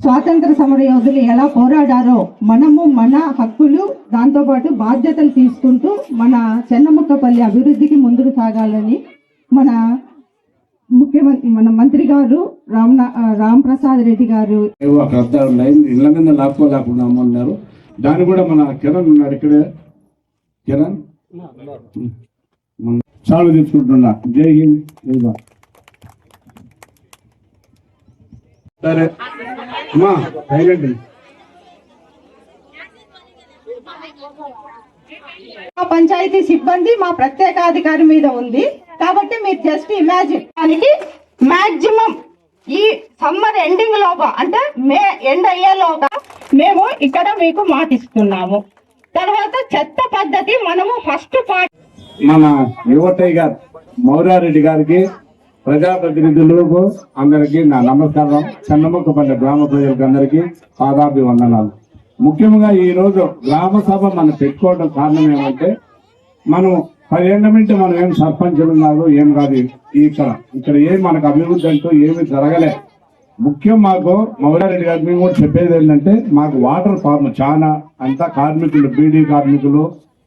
స్వాతంత్ర సమర యోధులు ఎలా పోరాడారో మనము మన హక్కులు దాంతోపాటు బాధ్యతలు తీసుకుంటూ మన చెన్నముక్కపల్లి అభివృద్ధికి ముందుకు సాగాలని మన మంత్రి గారు రామ్ ప్రసాద్ రెడ్డి గారు ఇళ్ల మీద లాక్కోలేకున్నామన్నారు. దాన్ని కూడా మన కిరణ్ ఉన్నారు ఇక్కడే. కిరణ్ చాలు తీసుకుంటున్నా. జై హింద్. సరే అమ్మా సైలెంట్. పంచాయతీ సిబ్బంది మా ప్రత్యేకాధికారి మీద ఉంది కాబట్టి మీరు జస్ట్ ఇమాజిన్ దానికి మాక్సిమం ఈ సమ్మర్ ఎండింగ్ లోగా అంటే మే ఎండ్ అయ్యేలోగా మేము ఇక్కడ మీకు మాటిస్తున్నాము. తర్వాత చెత్త పద్ధతి మనము ఫస్ట్ మన యువటయ్య గారు మౌరారెడ్డి గారికి, ప్రజాప్రతినిధులకు అందరికీ నా నమస్కారం. చెన్నముక్కపల్లి గ్రామ ప్రజలకు అందరికీ పాదాభివందనాలు. ముఖ్యంగా ఈ రోజు గ్రామ సభ మనం పెట్టుకోవడం కారణం ఏమంటే, మనం 10 ఏళ్ల నుంచి మనం ఏం సర్పంచులు ఉన్నారు ఏం కాదు. ఇక్కడ ఏం మనకు అభివృద్ధి అంటూ ఏమి జరగలే. ముఖ్యం మాకు మౌలారెడ్డి గారు మేము కూడా చెప్పేది ఏంటంటే, మాకు వాటర్ ప్రాబ్లం చాలా. అంతా కార్మికులు, బీడీ కార్మికులు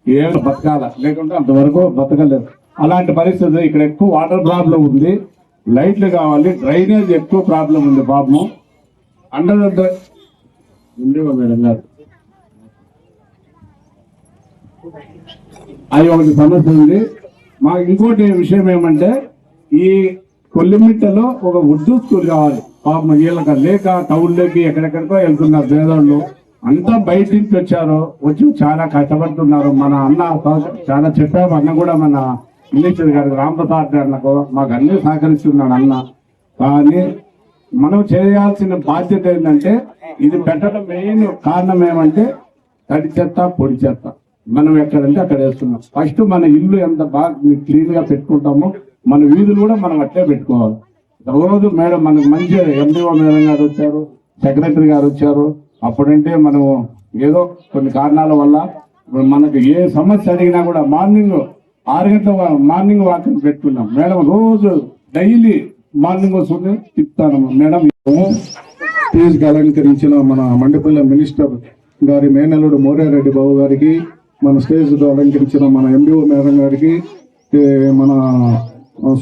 ఏం బతకాల, లేకుంటే అంతవరకు బతకలేదు. అలాంటి పరిస్థితి ఇక్కడ ఎక్కువ వాటర్ ప్రాబ్లం ఉంది. లైట్లు కావాలి, డ్రైనేజ్ ఎక్కువ ప్రాబ్లం ఉంది. పాపము ఉండేవా మేడం గారు, అది ఒకటి సమస్య ఉంది. మాకు ఇంకోటి విషయం ఏమంటే, ఈ కొల్లిమిట్టలో ఒక ఉర్దూ స్కూల్ కావాలి. పాపం వీళ్ళకి లేక టౌన్లోకి ఎక్కడెక్కడికో వెళ్తున్నారు పేదోళ్ళు. అంతా బయట నుంచి వచ్చి చాలా కష్టపడుతున్నారు. మన అన్న చాలా చెప్పాము. అన్న కూడా మన మినిస్టర్ గారు రామప్రసాద్ గారు మాకు అన్ని సహకరిస్తున్నాడు అన్న. కానీ మనం చేయాల్సిన బాధ్యత ఏంటంటే, ఇది పెట్టడం మెయిన్ కారణం ఏమంటే తడి చెత్త, పొడి చెత్త మనం ఎక్కడంటే అక్కడ వేస్తున్నాం. ఫస్ట్ మన ఇల్లు ఎంత బాగా క్లీన్ గా పెట్టుకుంటామో మన వీధులు కూడా మనం అట్లే పెట్టుకోవాలి. రోజు మేడం మనకు మంచి ఎండిఓ మేడం గారు వచ్చారు, సెక్రటరీ గారు వచ్చారు. అప్పుడంటే మనం ఏదో కొన్ని కారణాల వల్ల మనకు ఏ సమస్య అడిగినా కూడా మార్నింగ్ 6 గంటల మార్నింగ్ వాక్ పెట్టుకున్నాం. మేడం రోజు డైలీ మార్నింగ్ వస్తుంది చెప్తాను. మేడం స్టేజ్కి అలంకరించిన మన మండపల్లి మినిస్టర్ గారి మేనల్లుడు మోరారెడ్డి బాబు గారికి, మన స్టేజ్ అలంకరించిన మన ఎండిఓ మేడం గారికి, మన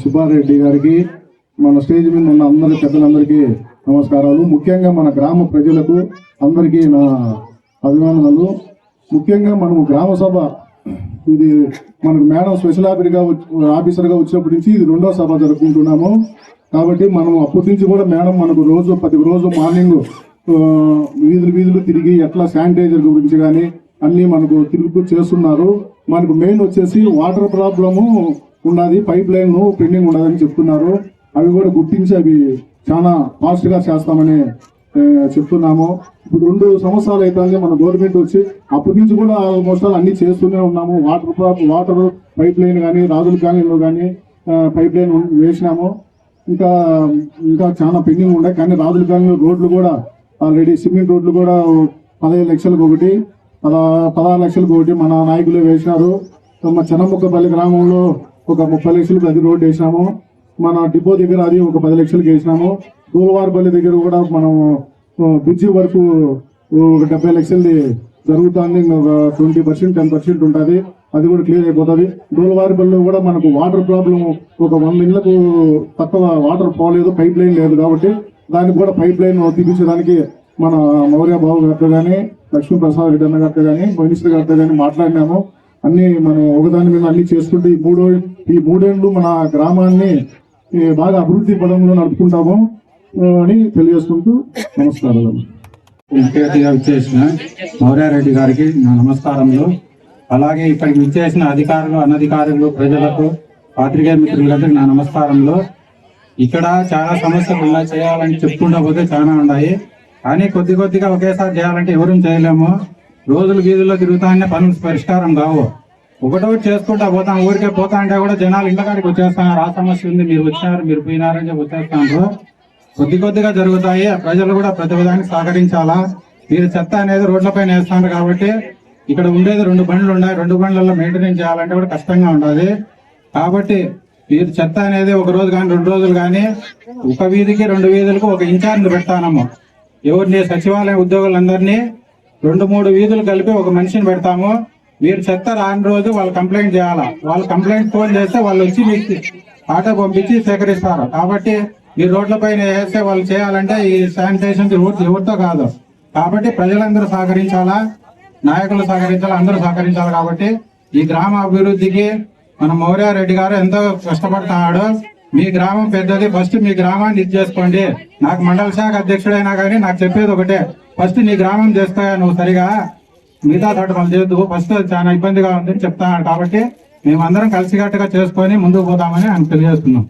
సుబ్బారెడ్డి గారికి, మన స్టేజ్ మీద ఉన్న అందరి పెద్దలందరికీ నమస్కారాలు. ముఖ్యంగా మన గ్రామ ప్రజలకు అందరికీ నా అభినందనలు. ముఖ్యంగా మనము గ్రామ సభ ఇది మనకు మేడం స్పెషల్ ఆఫీసర్గా వచ్చినప్పటి నుంచి ఇది 2వ సభ జరుపుకుంటున్నాము. కాబట్టి మనం అప్పటి నుంచి కూడా మేడం మనకు ప్రతి రోజు మార్నింగ్ వీధులు తిరిగి ఎట్లా శానిటైజర్ గురించి కానీ అన్ని మనకు తిరుగుతూ చేస్తున్నారు. మనకు మెయిన్ వచ్చేసి వాటర్ ప్రాబ్లము ఉన్నది, పైప్ లైన్ పెండింగ్ ఉన్నదని చెప్తున్నారు. అవి కూడా గుర్తించి అవి చాలా ఫాస్ట్ గా చేస్తామని చెప్తున్నాము. ఇప్పుడు 2 సంవత్సరాలు అయితే మన గవర్నమెంట్ వచ్చి అప్పటి నుంచి కూడా ఆల్మోస్ట్ అన్ని చేస్తూనే ఉన్నాము. వాటర్ పైప్ లైన్ కానీ రాజుల కాలనీలో కానీ పైప్ లైన్ వేసినాము. ఇంకా చాలా పెండింగ్ ఉన్నాయి. కానీ రాజుల కాలనీలో రోడ్లు కూడా ఆల్రెడీ సిమెంట్ రోడ్లు కూడా 15 లక్షలకు ఒకటి, 16 లక్షలకు ఒకటి మన నాయకులు వేసినారు. మా చెన్నముక్కపల్లి గ్రామంలో ఒక 30 లక్షలకు అది రోడ్డు వేసినాము. మన డిపో దగ్గర అది ఒక 10 లక్షలకు వేసినాము. దూలవారిపల్లి దగ్గర కూడా మనం బ్రిడ్జి వరకు ఒక 70 లక్షలది జరుగుతుంది. ఒక 20%, 10% ఉంటుంది. అది కూడా క్లియర్ అయిపోతుంది. దూలవారిపల్లిలో కూడా మనకు వాటర్ ప్రాబ్లం ఒక 100 ఇళ్లకు తక్కువ వాటర్ పోలేదు, పైప్ లైన్ లేదు. కాబట్టి దానికి కూడా పైప్ లైన్ తీపించడానికి మన మౌర్య బాబు గారితో కానీ, లక్ష్మీ ప్రసాద్ రెడ్డి అన్న గారితో కానీ, మినిస్టర్ గారితో కానీ మాట్లాడినాము. అన్ని మనం ఒకదాని మీద అన్ని చేసుకుంటూ ఈ మూడేళ్లు మన గ్రామాన్ని బాగా అభివృద్ధి పదంలో నడుపుకుంటాము అని తెలియజేసుకుంటూ నమస్కారాలు. ముఖ్య అతిథిగా విచ్చేసిన మౌర్యారెడ్డి గారికి నా నమస్కారములు. అలాగే ఇక్కడికి విచ్చేసిన అధికారులు, అనధికారులు, ప్రజలకు, పాత్రికేయ మిత్రులందరికీ నా నమస్కారములు. ఇక్కడ చాలా సమస్యలు చేయాలని చెప్పుకుంటూ పోతే చాలా ఉన్నాయి. కానీ కొద్దిగా ఒకేసారి చేయాలంటే ఎవరూ చేయలేము. రోజులు వీధుల్లో తిరుగుతానే పనులు పరిష్కారం కావు. ఒకటోటి చేసుకుంటా పోతాం. ఊరికే పోతా అంటే కూడా జనాలు ఇళ్ళకాడికి వచ్చేస్తున్నారు. ఆ సమస్య ఉంది, మీరు వచ్చారు, మీరు పోయినారని చెప్పి వచ్చేస్తున్నారు. కొద్దిగా జరుగుతాయి. ప్రజలు కూడా ప్రతి విధానికి సహకరించాలా. మీరు చెత్త అనేది రోడ్లపైన వేస్తున్నారు కాబట్టి ఇక్కడ ఉండేది 2 బండ్లు ఉన్నాయి. 2 బండ్లలో మెయింటెనెన్స్ చేయాలంటే కూడా కష్టంగా ఉంటుంది. కాబట్టి మీరు చెత్త అనేది 1 రోజు కానీ 2 రోజులు కానీ ఒక వీధికి 2 వీధులకు ఒక ఇన్ఛార్జ్ పెడతానము. ఎవరిని సచివాలయ ఉద్యోగులందరినీ 2-3 వీధులు కలిపి ఒక మనిషిని పెడతాము. మీరు చెత్త రాని రోజు వాళ్ళు కంప్లైంట్ చేయాలా. వాళ్ళు కంప్లైంట్ ఫోన్ చేస్తే వాళ్ళు వచ్చి మీకు ఆటో పంపించి సేకరిస్తారు. కాబట్టి ఈ రోడ్ల పైన వేస్తే వాళ్ళు చేయాలంటే ఈ శానిటేషన్ ఎవరితో కాదు. కాబట్టి ప్రజలందరూ సహకరించాలా, నాయకులు సహకరించాలా, అందరూ సహకరించాలి. కాబట్టి ఈ గ్రామ అభివృద్ధికి మన మౌర్యారెడ్డి గారు ఎంతో కష్టపడుతున్నాడు. మీ గ్రామం పెద్దది, ఫస్ట్ మీ గ్రామాన్ని ఇది చేసుకోండి. నాకు మండల శాఖ అధ్యక్షుడైనా కానీ నాకు చెప్పేది ఒకటే, ఫస్ట్ నీ గ్రామం చేసుకోయా నువ్వు సరిగా, మిగతా చోట మనం చేయొద్దు, ఫస్ట్ చాలా ఇబ్బందిగా ఉందని చెప్తాను. కాబట్టి మేమందరం కలిసికట్టుగా చేసుకొని ముందుకు పోతామని ఆయన తెలియజేస్తున్నాం.